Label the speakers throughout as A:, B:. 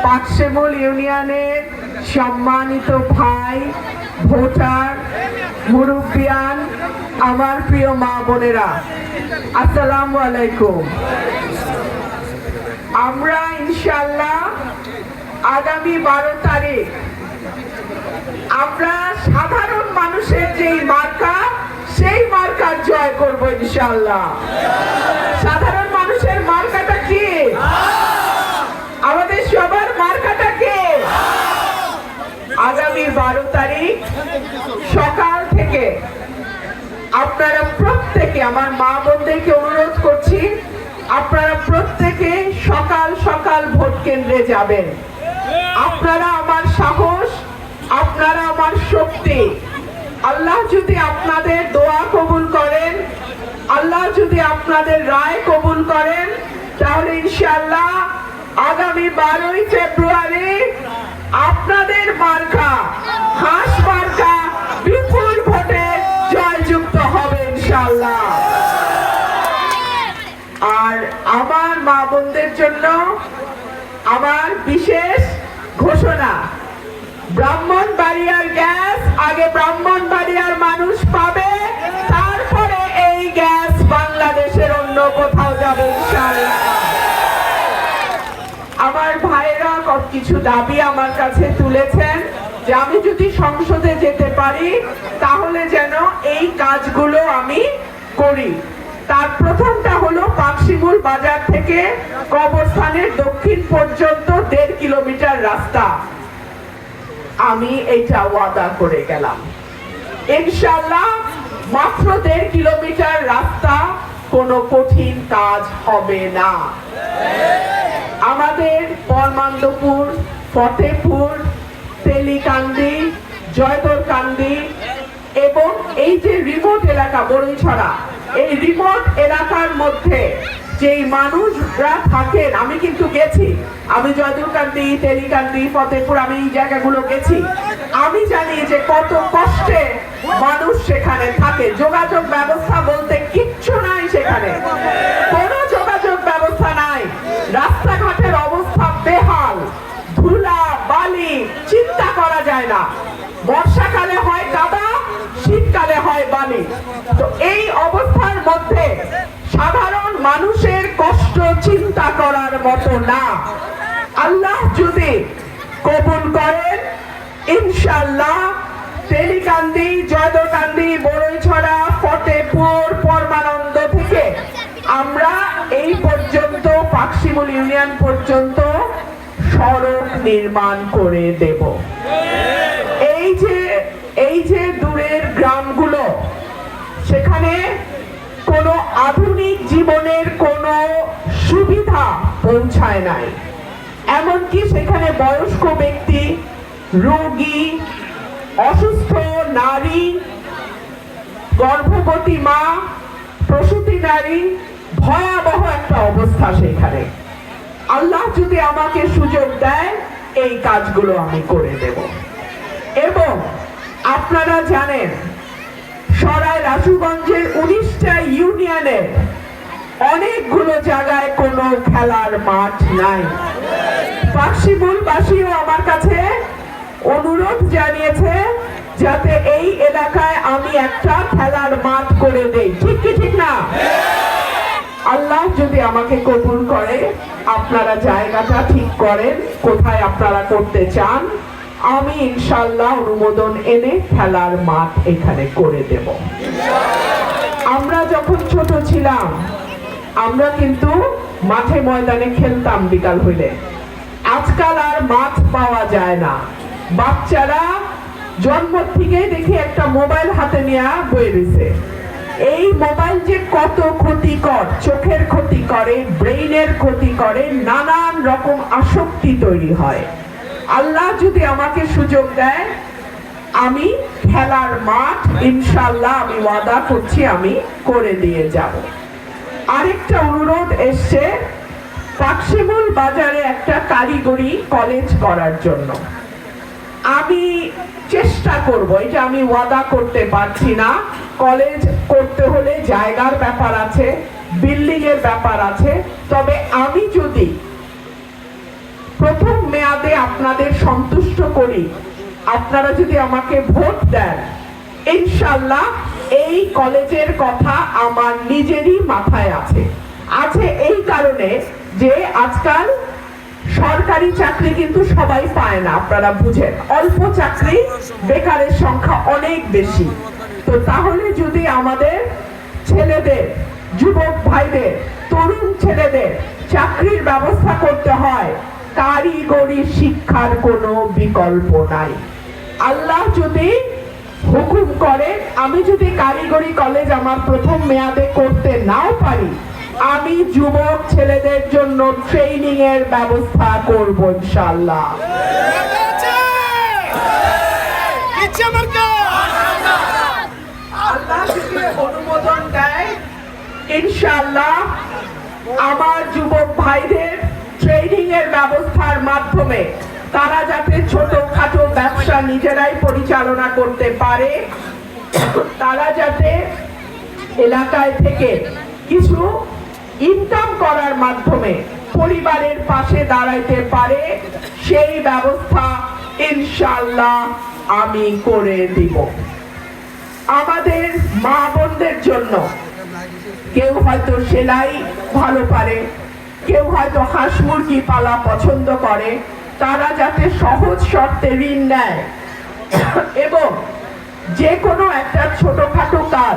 A: পাকশেমুল ইউনিয়নের সম্মানিত ভাই, ভোটার, মুরব্বিয়ান, আমার প্রিয় মা বোনেরা, আসসালামু আলাইকুম। আমরা ইনশাআল্লাহ আগামী 12 তারিখ আমরা সাধারণ মানুষের যেই মার্কা, সেই মার্কার জয় করব ইনশাআল্লাহ। সাধারণ মানুষের মার্কাটা কি? আমাদের সবার মার্কাটা কি? আগামী 12 তারিখ সকাল থেকে আপনারা প্রত্যেকে, আমার মা বোনদেরকে অনুরোধ করছি, আপনারা প্রত্যেকে সকাল সকাল ভোট কেন্দ্রে যাবেন। আপনারা আমার সাহস, আপনারা আমার শক্তি। আল্লাহ যদি আপনাদের দোয়া কবুল করেন, আল্লাহ যদি আপনাদের রায় কবুল করেন, তাহলে ইনশাআল্লাহ আগামী 12ই ফেব্রুয়ারি আপনাদের মার্কা, হাঁস মার্কা, বিপুল ভোটে জয়যুক্ত হবে ইনশাআল্লাহ। আর আমার মা বোনদের জন্য আমার বিশেষ ঘোষণা, ব্রাহ্মণবাড়িয়ার গ্যাস আগে ব্রাহ্মণবাড়িয়ার মানুষ পাবে, তারপরে এই গ্যাস বাংলাদেশের অন্য কোথাও যাবে ইনশাআল্লাহ। আমার ভাইরা কিছু দাবি আমার কাছে তুলেছেন যে আমি যদি সংসদে যেতে পারি তাহলে যেন এই কাজগুলো আমি করি। তার প্রথমটা হলো পাকশিমুল বাজার থেকে কবরস্থানের দক্ষিণ পর্যন্ত 1.5 কিলোমিটার রাস্তা। আমি এটা ওয়াদা করে গেলাম ইনশাআল্লাহ। মাত্র 1.5 কিলোমিটার রাস্তা, কোনো কঠিন কাজ হবে না। আমাদের পরমান্দপুর, ফতেপুর, তেলিকান্দি, জয়দরকান্দি এবং এই যে রিমোট এলাকা বড়ইছড়া, এই রিমোট এলাকার মধ্যে যেই মানুষরা থাকেন, আমি কিন্তু গেছি, আমি জয়দরকান্দি, তেলিকান্দি, ফতেপুর, আমি এই জায়গাগুলো গেছি। আমি জানি যে কত কষ্টে মানুষ সেখানে থাকে। যোগাযোগ ব্যবস্থা বলতে কিচ্ছু নাই সেখানে, কোনো যোগাযোগ ব্যবস্থা নাই। রাস্তাঘাটের অবস্থা বেহাল, ধুলা বালি চিন্তা করা যায় না। বর্ষাকালে হয় কাদা, শীতকালে হয় বালি। তো এই অবস্থার মধ্যে সাধারণ মানুষের কষ্ট চিন্তা করার মতো না। আল্লাহ যদি কবুল করেন ইনশাআল্লাহ তেলিকান্দি, জয়দরকান্দি, বড়ইছড়া, ফতেপুর, পরমানন্দ থেকে আমরা এই পর্যন্ত পাকশিমুল ইউনিয়ন পর্যন্ত সড়ক নির্মাণ করে দেব। এই যে দূরের গ্রামগুলো, সেখানে কোনো আধুনিক জীবনের কোনো সুবিধা পৌঁছায় নাই। এমনকি সেখানে বয়স্ক ব্যক্তি, রোগী, অসুস্থ নারী, গর্ভবতী মা, প্রসূতি নারী, ভয়াবহ একটা অবস্থা সেখানে। আল্লাহ যদি আমাকে সুযোগ দেয় এই কাজগুলো আমি করে দেব। এবং আপনারা জানেন সরাই রাসুগঞ্জের 19টা ইউনিয়নের অনেকগুলো জায়গায় কোনো খেলার মাঠ নাই। পাকশিমুলবাসীও আমার কাছে অনুরোধ জানিয়েছে যাতে এই এলাকায় আমি একটা খেলার মাঠ করে দেই। ঠিক কি ঠিক না? আল্লাহ যদি আমাকে কবুল করে, আপনারা জায়গাটা ঠিক করেন কোথায় আপনারা করতে চান, আমি ইনশাআল্লাহ অনুমোদন এনে খেলার মাঠ এখানে করে দেব। আমরা যখন ছোট ছিলাম আমরা কিন্তু মাঠে ময়দানে খেলতাম বিকাল হইলে। আজকাল আর মাঠ পাওয়া যায় না। বাচ্চারা জন্ম থেকে দেখি একটা মোবাইল হাতে নিয়ে বয়ে দিছে। এই মোবাইল যে কত ক্ষতিকর, চোখের ক্ষতি করে, ব্রেইনের ক্ষতি করে, নানান রকম আসক্তি তৈরি হয়। আল্লাহ যদি আমাকে সুযোগ দেয় আমি খেলার মাঠ ইনশাআল্লাহ আমি ওয়াদা করছি আমি করে দিয়ে যাব। আরেকটা অনুরোধ এসছে পাকশিমুল বাজারে একটা কারিগরি কলেজ করার জন্য। আমি চেষ্টা করব, এটা আমি ওয়াদা করতে পারছি না। কলেজ করতে হলে জায়গার ব্যাপার আছে, বিল্ডিং এর ব্যাপার আছে। তবে আমি যদি প্রথম মেয়াদে আপনাদের সন্তুষ্ট করি, আপনারা যদি আমাকে ভোট দেন, ইনশাআল্লাহ এই কলেজের কথা আমার নিজেরই মাথায় আছে। এই কারণে যে আজকাল সরকারি চাকরি কিন্তু সবাই পায় না, আপনারা বুঝেন, অল্প চাকরি, বেকারের সংখ্যা অনেক বেশি। তো তাহলে যদি আমাদের ছেলেদের, যুবক ভাইদের, তরুণ ছেলেদের চাকরির ব্যবস্থা করতে হয়, কারিগরি শিক্ষার কোনো বিকল্প নাই। আল্লাহ যদি হুকুম করে, আমি যদি কারিগরি কলেজ আমার প্রথম মেয়াদে করতে নাও পারি, আমি যুবক ছেলেদের জন্য ট্রেনিং এর ব্যবস্থা করব ইনশাআল্লাহ। আল্লাহ যদি অনুমোদন দেয়, ইনশাআল্লাহ আমার যুবক ভাইদের ট্রেনিং এর ব্যবস্থার মাধ্যমে তারা যাতে ছোটখাটো ব্যবসা নিজেরাই পরিচালনা করতে পারে, তারা যাতে এলাকায় থেকে কিছু ইনকাম করার মাধ্যমে পরিবারের পাশে দাঁড়াইতে পারে, সেই ব্যবস্থা ইনশাআল্লাহ আমি করে দিব। আমাদের মা বোনদের জন্য কেউ হয়তো সেলাই ভালো পারে, কেউ হয়তো হাঁস মুরগি পালা পছন্দ করে, তারা যাতে সহজ শর্তে ঋণ নেয় এবং যে কোনো একটা ছোটখাটো কাজ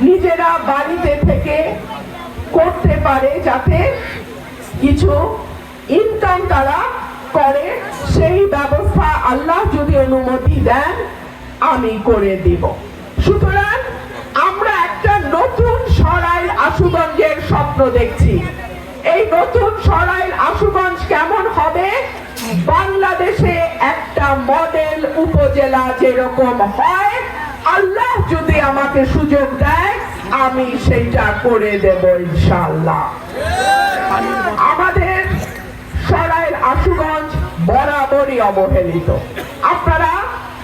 A: নিজেরা বাড়িতে থেকে করতে পারে, যাতে কিছু ইনকাম তারা করে, সেই ব্যবস্থা আল্লাহ যদি অনুমতি দেন আমি করে দিব। সুতরাং আমরা একটা নতুন সরাইল আশুগঞ্জের স্বপ্ন দেখছি। এই নতুন সরাইল আশুগঞ্জ কেমন হবে? বাংলাদেশে একটা মডেল উপজেলা যেরকম হয়, আল্লাহ যদি আমাকে সুযোগ দেয় আমি সেইটা করে দেব ইনশাআল্লাহ। আমাদের সরাইল আশুগঞ্জ বরাবরই অবহেলিত। আপনারা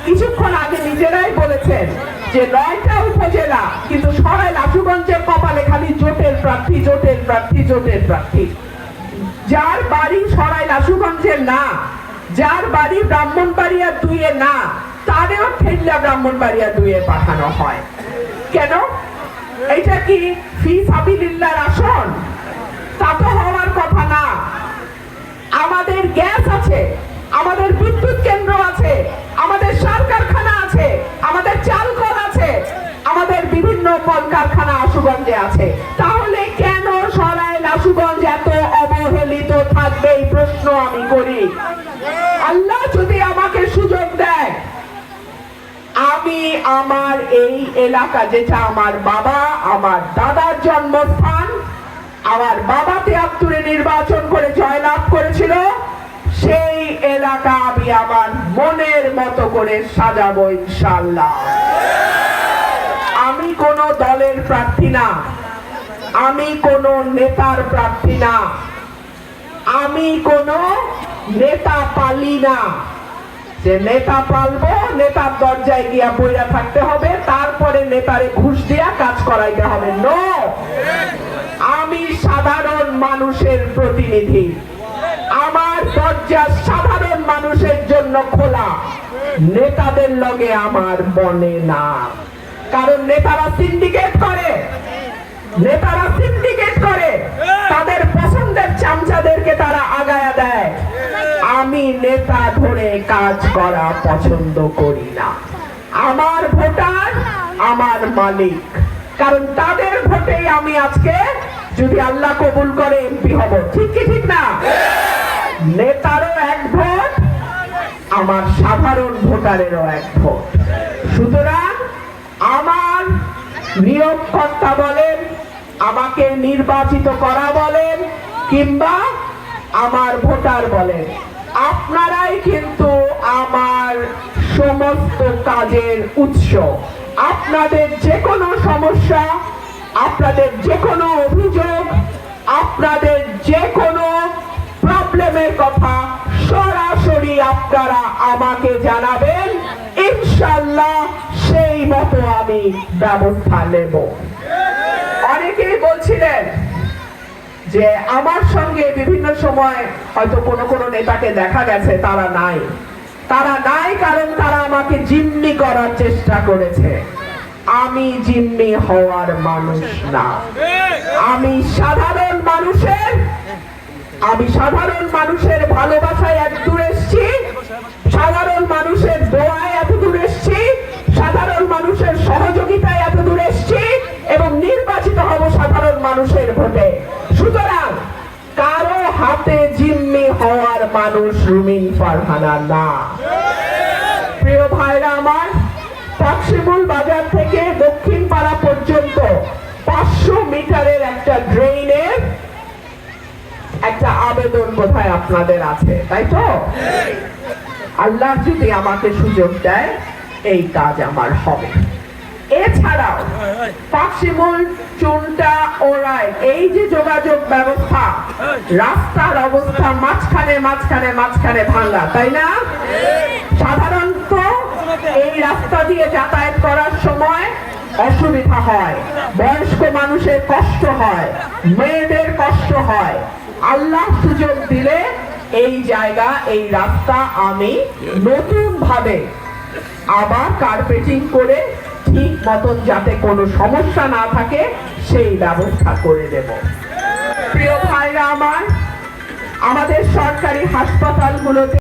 A: কিছুক্ষণ আগে নিজেরাই বলেছেন যে 9টা উপজেলা, কিন্তু সরাইল আশুগঞ্জের কপালে খালি জোটের প্রার্থী, জোটের প্রার্থী, জোটের প্রার্থী। যার বাড়ি সরাইল আশুগঞ্জের না, যার বাড়ি ব্রাহ্মণবাড়িয়া 2-এ না, তারেও ঠেল্লা ব্রাহ্মণবাড়িয়া 2-এ পাঠানো হয়। কেন? এটা কি ফি সাবিলিল্লাহর আসন? তা তো হওয়ার কথা না। আমাদের গ্যাস আছে, আমাদের বিদ্যুৎ কেন্দ্র আছে, আমাদের সার কারখানা আছে, আমাদের চাল কল আছে, আমাদের বিভিন্ন কলকারখানা আশুগঞ্জে আছে। তাহলে কেন সরাইল আশুগঞ্জ এত অবহেলিত থাকবে, এই প্রশ্ন আমি করি। আল্লাহ যদি আমাকে সুযোগ দেয়, আমি আমার এই এলাকা, যেটা আমার বাবা, আমার দাদার জন্মস্থান, আমার বাবা 73-এ নির্বাচন করে জয়লাভ করেছিল, সেই এলাকা আমি আমার মনের মতো করে সাজাবো ইনশাআল্লাহ। আমি কোন দলের প্রার্থী না, আমি কোন নেতার প্রার্থী না, আমি কোন নেতা পালি না যে নেতা পালবো, নেতার দরজায় গিয়া বইরা থাকতে হবে, তারপরে নেতারে ঘুষ দিয়া কাজ করাইতে হবে। নো, আমি সাধারণ মানুষের প্রতিনিধি, আমার দরজা সাধারণ মানুষের জন্য খোলা, নেতাদের লগে আমার বনে না। কারণ নেতারা সিন্ডিকেট করে, নেতারা সিন্ডিকেট করে, তাদের পছন্দের চামচাদেরকে তারা আগায়া দেয়। আমি নেতা ধরে কাজ করা পছন্দ করি না। আমার ভোটার আমার মালিক, কারণ তাদের ভোটেই আমি আজকে, যদি আল্লাহ কবুল করে, এমপি হব। ঠিক কি ঠিক না? নেতারও এক ভোট, আমার সাধারণ ভোটারেরও এক ভোট। সুতরাং আমার নিয়োগকর্তা বলেন, আমাকে নির্বাচিত করা বলেন, কিংবা আমার ভোটার বলেন, আপনারাই কিন্তু আমার সমস্ত কাজের উৎস। আপনাদের যে কোনো সমস্যা, আপনাদের যে কোনো অভিযোগ, আপনাদের যে কোনো প্রবলেমের কথা সরাসরি আপনারা আমাকে জানাবেন, ইনশাআল্লাহ সেই মতো আমি ব্যবস্থা নেব। অনেকেই বলছিলেন যে আমার সঙ্গে বিভিন্ন সময় হয়তো কোনো কোনো নেতাকে দেখা গেছে তারা নাই, কারণ তারা আমাকে জিম্মি করার চেষ্টা করেছে। আমি জিম্মি হওয়ার মানুষ না, আমি সাধারণ মানুষের ভালোবাসায় এত দূর এসেছি, সাধারণ মানুষের দোয়ায় এত দূর এসেছি, সাধারণ মানুষের সহযোগিতায় এত দূর এসেছি এবং নির্বাচিত হব সাধারণ মানুষের ভোটে। সুতরাং কারো হাতে জিম্মি হওয়ার মানুষ রুমিন ফারহানা না। প্রিয় ভাইরা আমার, পাকশিমুল বাজার থেকে দক্ষিণ পাড়া পর্যন্ত 500 মিটারের একটা ড্রেইনের একটা আবেদন বোধহয় আপনাদের আছে, তাই তো? আল্লাহ যদি আমাকে সুযোগ দেয় এই কাজ আমার হবে। এছাড়াও পাকশিমুল চুনটা ওরাই এই যে যোগাযোগ ব্যবস্থা, রাস্তার অবস্থা মাঝখানে ভাঙা, তাই না? সাধারণত এই রাস্তা দিয়ে যাতায়াত করার সময় অসুবিধা হয়, বয়স্ক মানুষের কষ্ট হয়, মেয়েদের কষ্ট হয়। আল্লাহ সুযোগ দিলে এই জায়গা, এই রাস্তা আমি নতুন ভাবে আবার কার্পেটিং করে ঠিক মতন যাতে কোনো সমস্যা না থাকে সেই ব্যবস্থা করে দেব। প্রিয় ভাইরা আমার, আমাদের সরকারি হাসপাতালগুলোতে